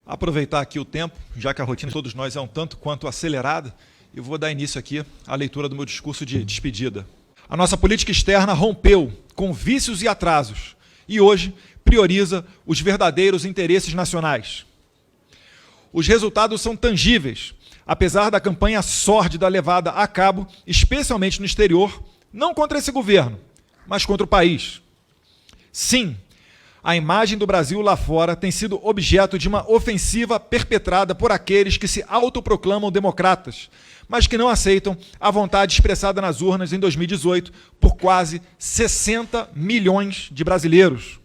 Aproveitar aqui o tempo, já que a rotina de todos nós é um tanto quanto acelerada, e vou dar início aqui à leitura do meu discurso de despedida. A nossa política externa rompeu com vícios e atrasos e hoje prioriza os verdadeiros interesses nacionais. Os resultados são tangíveis, apesar da campanha sórdida levada a cabo, especialmente no exterior, não contra esse governo, mas contra o país. Sim, a imagem do Brasil lá fora tem sido objeto de uma ofensiva perpetrada por aqueles que se autoproclamam democratas, mas que não aceitam a vontade expressada nas urnas em 2018 por quase 60 milhões de brasileiros.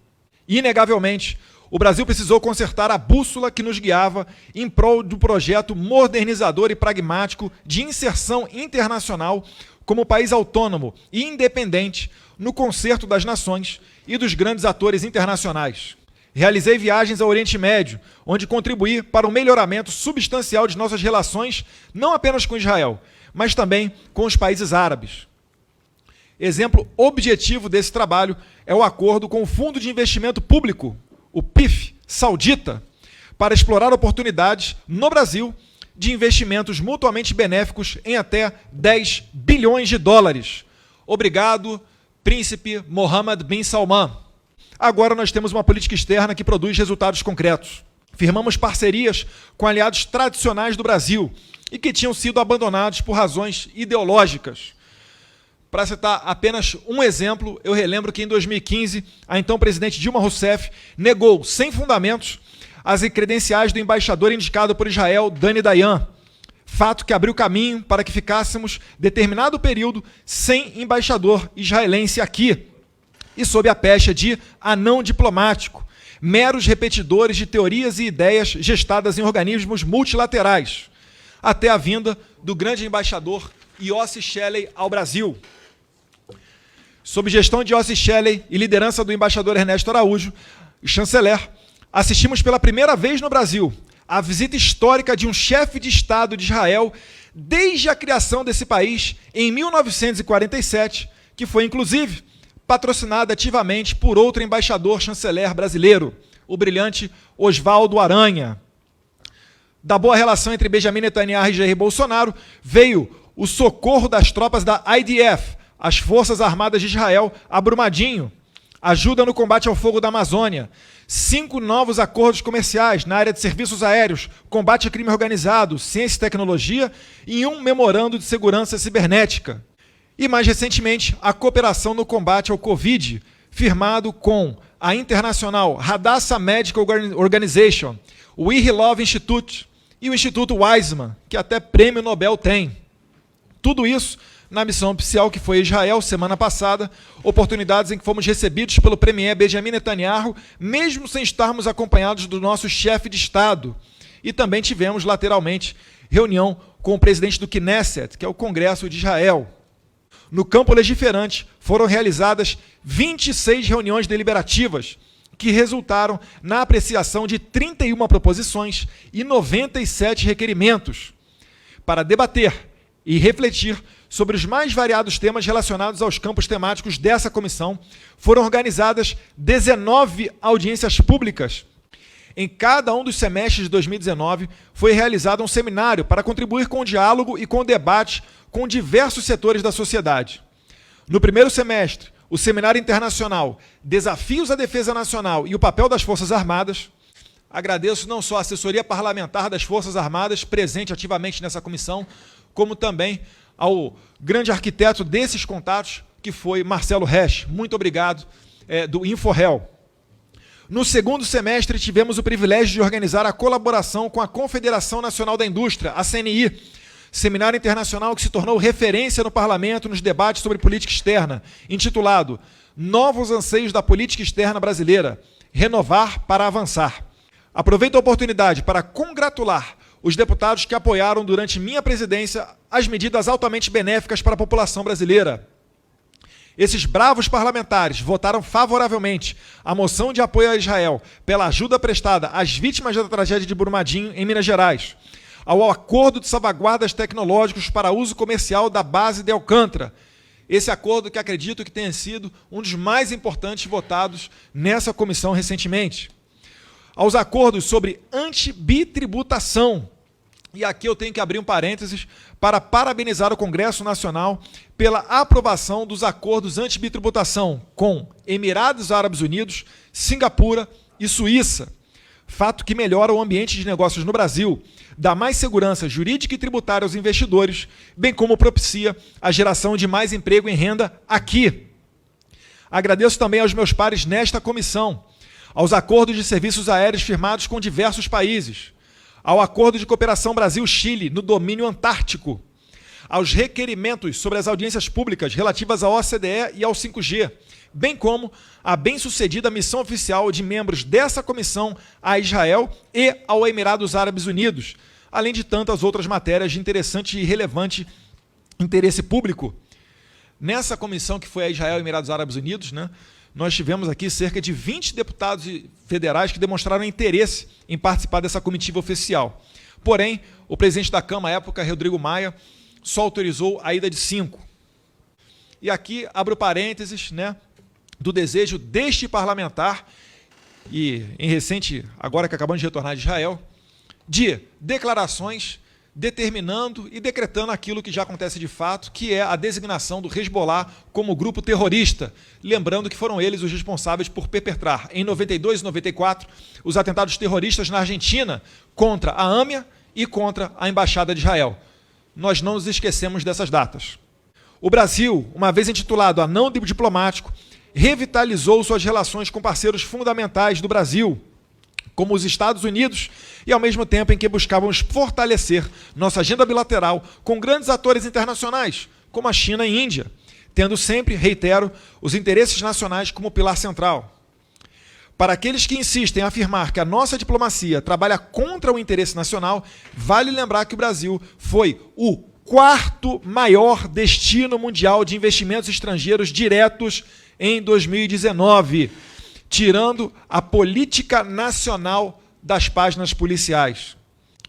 Inegavelmente, o Brasil precisou consertar a bússola que nos guiava em prol do projeto modernizador e pragmático de inserção internacional como país autônomo e independente no concerto das nações e dos grandes atores internacionais. Realizei viagens ao Oriente Médio, onde contribuí para o melhoramento substancial de nossas relações, não apenas com Israel, mas também com os países árabes. Exemplo objetivo desse trabalho é o acordo com o Fundo de Investimento Público, o PIF, saudita, para explorar oportunidades no Brasil de investimentos mutuamente benéficos em até 10 bilhões de dólares. Obrigado, Príncipe Mohammed bin Salman. Agora nós temos uma política externa que produz resultados concretos. Firmamos parcerias com aliados tradicionais do Brasil e que tinham sido abandonados por razões ideológicas. Para citar apenas um exemplo, eu relembro que em 2015, a então presidente Dilma Rousseff negou, sem fundamentos, as credenciais do embaixador indicado por Israel, Dani Dayan, fato que abriu caminho para que ficássemos determinado período sem embaixador israelense aqui, e sob a pecha de anão diplomático, meros repetidores de teorias e ideias gestadas em organismos multilaterais, até a vinda do grande embaixador Yossi Shelley ao Brasil. Sob gestão de Yossi Shelley e liderança do embaixador Ernesto Araújo, chanceler, assistimos pela primeira vez no Brasil à visita histórica de um chefe de Estado de Israel desde a criação desse país em 1947, que foi, inclusive, patrocinada ativamente por outro embaixador chanceler brasileiro, o brilhante Oswaldo Aranha. Da boa relação entre Benjamin Netanyahu e Jair Bolsonaro veio o socorro das tropas da IDF, as Forças Armadas de Israel, a Brumadinho, ajuda no combate ao fogo da Amazônia, 5 novos acordos comerciais na área de serviços aéreos, combate ao crime organizado, ciência e tecnologia e um memorando de segurança cibernética. E, mais recentemente, a cooperação no combate ao Covid, firmado com a internacional Hadassah Medical Organization, o Irilov Institute e o Instituto Weizmann, que até prêmio Nobel tem. Tudo isso na missão oficial que foi a Israel semana passada, oportunidades em que fomos recebidos pelo premier Benjamin Netanyahu, mesmo sem estarmos acompanhados do nosso chefe de Estado. E também tivemos, lateralmente, reunião com o presidente do Knesset, que é o Congresso de Israel. No campo legiferante, foram realizadas 26 reuniões deliberativas, que resultaram na apreciação de 31 proposições e 97 requerimentos, para debater e refletir sobre os mais variados temas relacionados aos campos temáticos dessa comissão. Foram organizadas 19 audiências públicas. Em cada um dos semestres de 2019, foi realizado um seminário para contribuir com o diálogo e com o debate com diversos setores da sociedade. No primeiro semestre, o Seminário Internacional Desafios à Defesa Nacional e o Papel das Forças Armadas. Agradeço não só a assessoria parlamentar das Forças Armadas, presente ativamente nessa comissão, como também ao grande arquiteto desses contatos, que foi Marcelo Resch. Muito obrigado, do InfoRel. No segundo semestre, tivemos o privilégio de organizar a colaboração com a Confederação Nacional da Indústria, a CNI, seminário internacional que se tornou referência no parlamento nos debates sobre política externa, intitulado Novos Anseios da Política Externa Brasileira, Renovar para Avançar. Aproveito a oportunidade para congratular os deputados que apoiaram durante minha presidência as medidas altamente benéficas para a população brasileira. Esses bravos parlamentares votaram favoravelmente a moção de apoio a Israel pela ajuda prestada às vítimas da tragédia de Brumadinho, em Minas Gerais, ao acordo de salvaguardas tecnológicos para uso comercial da base de Alcântara. Esse acordo que acredito que tenha sido um dos mais importantes votados nessa comissão recentemente. aos acordos sobre antibitributação. E aqui eu tenho que abrir um parênteses para parabenizar o Congresso Nacional pela aprovação dos acordos antibitributação com Emirados Árabes Unidos, Singapura e Suíça. Fato que melhora o ambiente de negócios no Brasil, dá mais segurança jurídica e tributária aos investidores, bem como propicia a geração de mais emprego e renda aqui. Agradeço também aos meus pares nesta comissão, aos acordos de serviços aéreos firmados com diversos países, ao Acordo de Cooperação Brasil-Chile no domínio antártico, aos requerimentos sobre as audiências públicas relativas à OCDE e ao 5G, bem como a bem-sucedida missão oficial de membros dessa comissão a Israel e ao Emirados Árabes Unidos, além de tantas outras matérias de interessante e relevante interesse público. Nessa comissão que foi a Israel e Emirados Árabes Unidos, nós tivemos aqui cerca de 20 deputados federais que demonstraram interesse em participar dessa comitiva oficial. Porém, o presidente da Câmara, à época, Rodrigo Maia, só autorizou a ida de 5. E aqui abro parênteses, do desejo deste parlamentar, e em recente, agora que acabamos de retornar de Israel, de declarações determinando e decretando aquilo que já acontece de fato, que é a designação do Hezbollah como grupo terrorista, lembrando que foram eles os responsáveis por perpetrar, em 92 e 94, os atentados terroristas na Argentina contra a AMIA e contra a Embaixada de Israel. Nós não nos esquecemos dessas datas. O Brasil, uma vez intitulado Anão Diplomático, revitalizou suas relações com parceiros fundamentais do Brasil, como os Estados Unidos, e ao mesmo tempo em que buscávamos fortalecer nossa agenda bilateral com grandes atores internacionais, como a China e a Índia, tendo sempre, reitero, os interesses nacionais como pilar central. Para aqueles que insistem em afirmar que a nossa diplomacia trabalha contra o interesse nacional, vale lembrar que o Brasil foi o 4º maior destino mundial de investimentos estrangeiros diretos em 2019, tirando a política nacional das páginas policiais.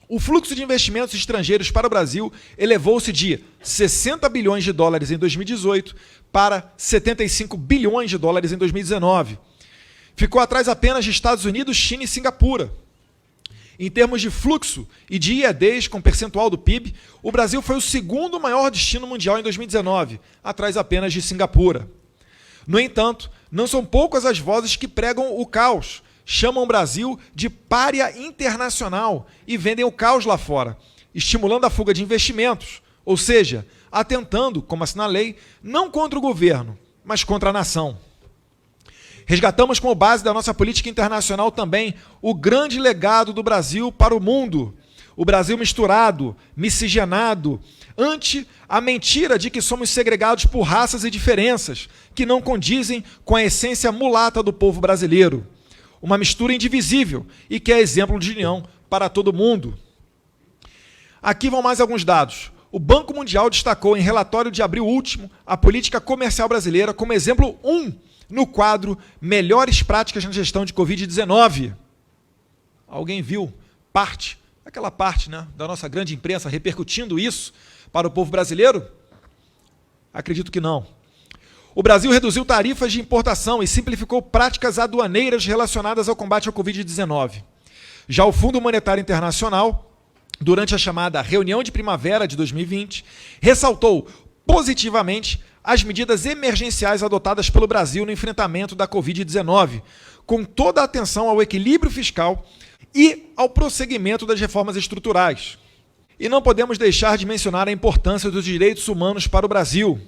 O fluxo de investimentos estrangeiros para o Brasil elevou-se de 60 bilhões de dólares em 2018 para 75 bilhões de dólares em 2019. Ficou atrás apenas de Estados Unidos, China e Singapura. Em termos de fluxo e de IEDs com percentual do PIB, o Brasil foi o 2º maior destino mundial em 2019, atrás apenas de Singapura. No entanto, não são poucas as vozes que pregam o caos, chamam o Brasil de pária internacional e vendem o caos lá fora, estimulando a fuga de investimentos, ou seja, atentando, como assinalei, não contra o governo, mas contra a nação. Resgatamos como base da nossa política internacional também o grande legado do Brasil para o mundo, o Brasil misturado, miscigenado, ante a mentira de que somos segregados por raças e diferenças que não condizem com a essência mulata do povo brasileiro. Uma mistura indivisível e que é exemplo de união para todo mundo. Aqui vão mais alguns dados. O Banco Mundial destacou em relatório de abril último a política comercial brasileira como exemplo 1 no quadro Melhores Práticas na Gestão de Covid-19. Alguém viu aquela parte da nossa grande imprensa repercutindo isso para o povo brasileiro? Acredito que não. O Brasil reduziu tarifas de importação e simplificou práticas aduaneiras relacionadas ao combate ao Covid-19. Já o Fundo Monetário Internacional, durante a chamada reunião de primavera de 2020, ressaltou positivamente as medidas emergenciais adotadas pelo Brasil no enfrentamento da Covid-19, com toda a atenção ao equilíbrio fiscal e ao prosseguimento das reformas estruturais. E não podemos deixar de mencionar a importância dos direitos humanos para o Brasil.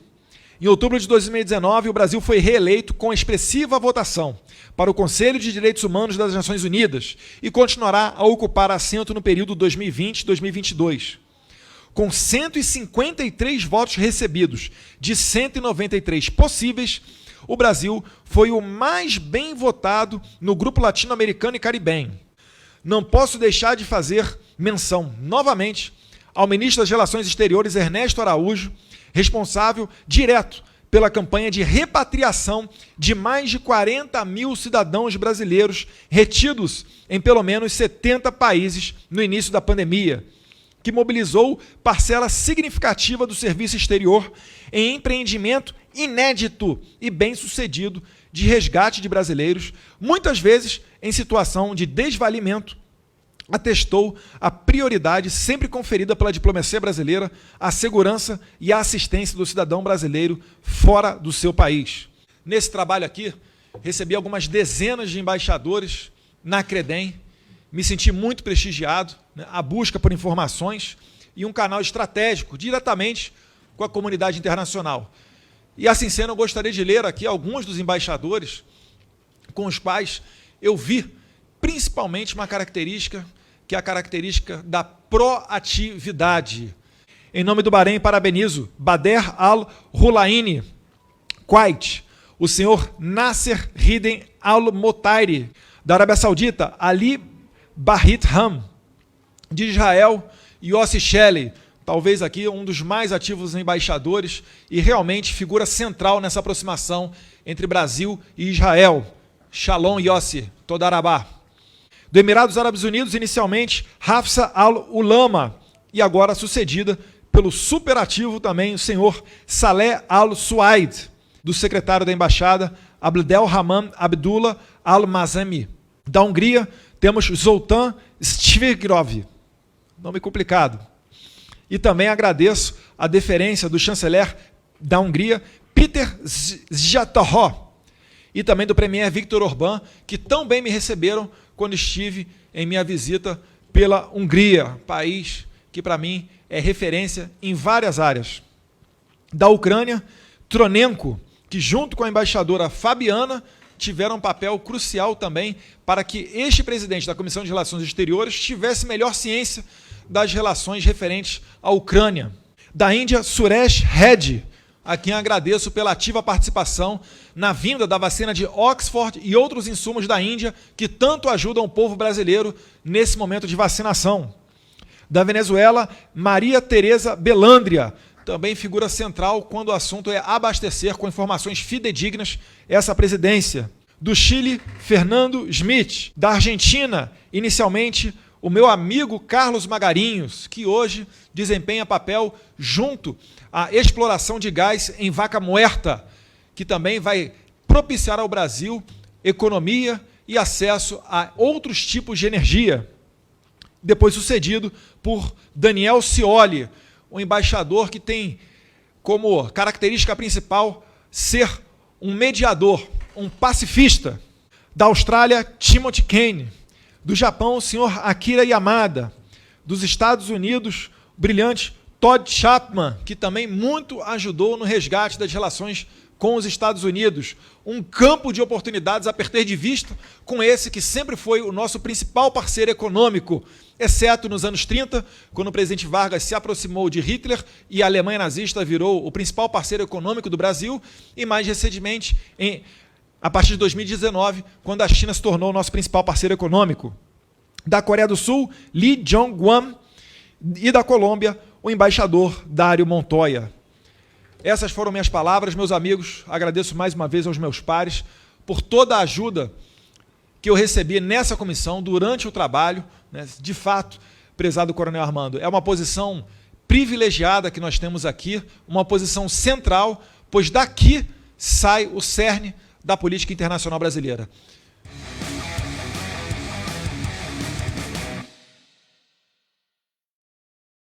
Em outubro de 2019, o Brasil foi reeleito com expressiva votação para o Conselho de Direitos Humanos das Nações Unidas e continuará a ocupar assento no período 2020-2022. Com 153 votos recebidos de 193 possíveis, o Brasil foi o mais bem votado no grupo latino-americano e caribenho. Não posso deixar de fazer menção, novamente, ao ministro das Relações Exteriores, Ernesto Araújo, responsável direto pela campanha de repatriação de mais de 40 mil cidadãos brasileiros retidos em pelo menos 70 países no início da pandemia, que mobilizou parcela significativa do serviço exterior em empreendimento inédito e bem-sucedido de resgate de brasileiros, muitas vezes em situação de desvalimento, atestou a prioridade sempre conferida pela diplomacia brasileira à segurança e à assistência do cidadão brasileiro fora do seu país. Nesse trabalho aqui, recebi algumas dezenas de embaixadores na Credem, me senti muito prestigiado, né, a busca por informações e um canal estratégico diretamente com a comunidade internacional. E assim sendo, eu gostaria de ler aqui alguns dos embaixadores com os quais eu vi principalmente uma característica, que é a característica da proatividade. Em nome do Bahrein, parabenizo Bader Al-Hulaini, Kuwait, o senhor Nasser Hiden Al-Motairi, da Arábia Saudita, Ali Bahit Ham, de Israel, Yossi Shelley, talvez aqui um dos mais ativos embaixadores e realmente figura central nessa aproximação entre Brasil e Israel. Shalom Yossi, Todarabá. Do Emirados Árabes Unidos, inicialmente, Hafsa Al-Ulama, e agora sucedida pelo superativo também o senhor Saleh Al-Suaid, do secretário da Embaixada, Abdelrahman Abdullah Al-Mazami. Da Hungria, temos Zoltán Svirgrov, nome complicado. E também agradeço a deferência do chanceler da Hungria, Peter Zsatoró, e também do premier Viktor Orbán, que tão bem me receberam quando estive em minha visita pela Hungria, país que para mim é referência em várias áreas. Da Ucrânia, Tronenko, que junto com a embaixadora Fabiana tiveram um papel crucial também para que este presidente da Comissão de Relações Exteriores tivesse melhor ciência das relações referentes à Ucrânia. Da Índia, Suresh Reddy, a quem agradeço pela ativa participação na vinda da vacina de Oxford e outros insumos da Índia que tanto ajudam o povo brasileiro nesse momento de vacinação. Da Venezuela, Maria Tereza Belandria, também figura central quando o assunto é abastecer com informações fidedignas essa presidência. Do Chile, Fernando Schmidt. Da Argentina, inicialmente, o meu amigo Carlos Magarinhos, que hoje desempenha papel junto à exploração de gás em Vaca Muerta, que também vai propiciar ao Brasil economia e acesso a outros tipos de energia. Depois sucedido por Daniel Scioli, um embaixador que tem como característica principal ser um mediador, um pacifista. Da Austrália, Timothy Kane. Do Japão, o senhor Akira Yamada. Dos Estados Unidos, o brilhante Todd Chapman, que também muito ajudou no resgate das relações com os Estados Unidos. Um campo de oportunidades a perder de vista com esse que sempre foi o nosso principal parceiro econômico, exceto nos anos 30, quando o presidente Vargas se aproximou de Hitler e a Alemanha nazista virou o principal parceiro econômico do Brasil, e mais recentemente, a partir de 2019, quando a China se tornou o nosso principal parceiro econômico. Da Coreia do Sul, Lee Jong-wan, e da Colômbia, o embaixador Dário Montoya. Essas foram minhas palavras, meus amigos. Agradeço mais uma vez aos meus pares por toda a ajuda que eu recebi nessa comissão durante o trabalho. Né? De fato, prezado Coronel Armando, é uma posição privilegiada que nós temos aqui, uma posição central, pois daqui sai o cerne da política internacional brasileira.